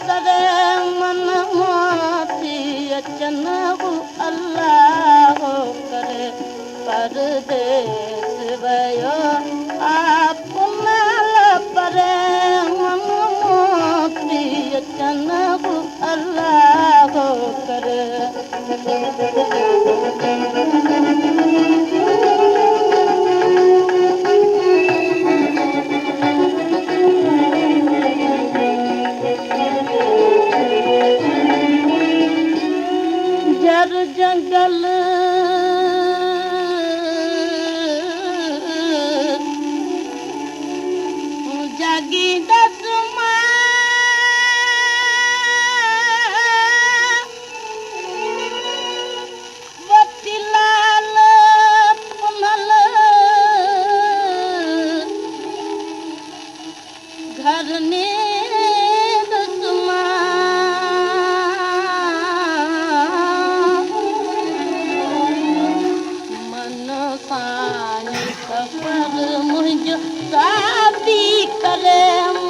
करे मन मोती अचन अल्लाह करे परदेस वयो आप नाल परे मन मोती अचन अल्लाह करे जर जंगल जागी दस बत्ती लाल पुनल घर ने मुझ शादी करे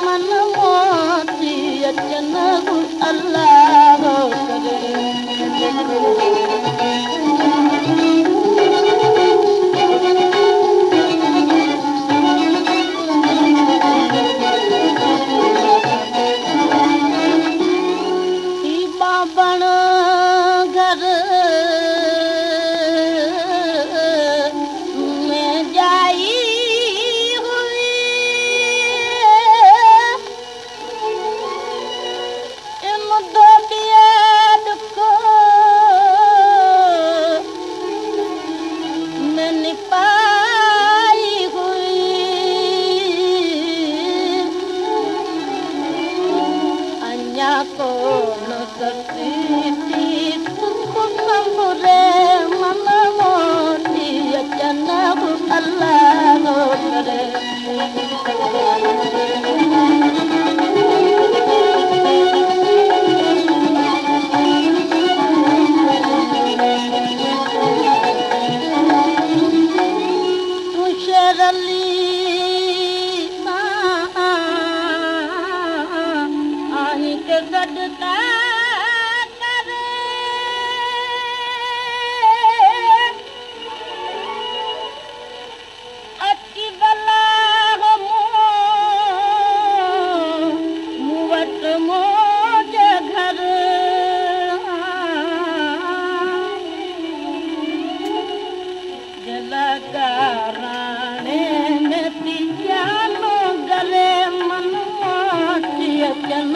मन मोती अचन अल्लाह करे बाबण घर को न सकती सुख सबरे मन मोती अचन अल्लाह करे तू शेरली गडता करे अची बला मुवट मोज घर जलगाराणे में पियानो गले मन मोती अचन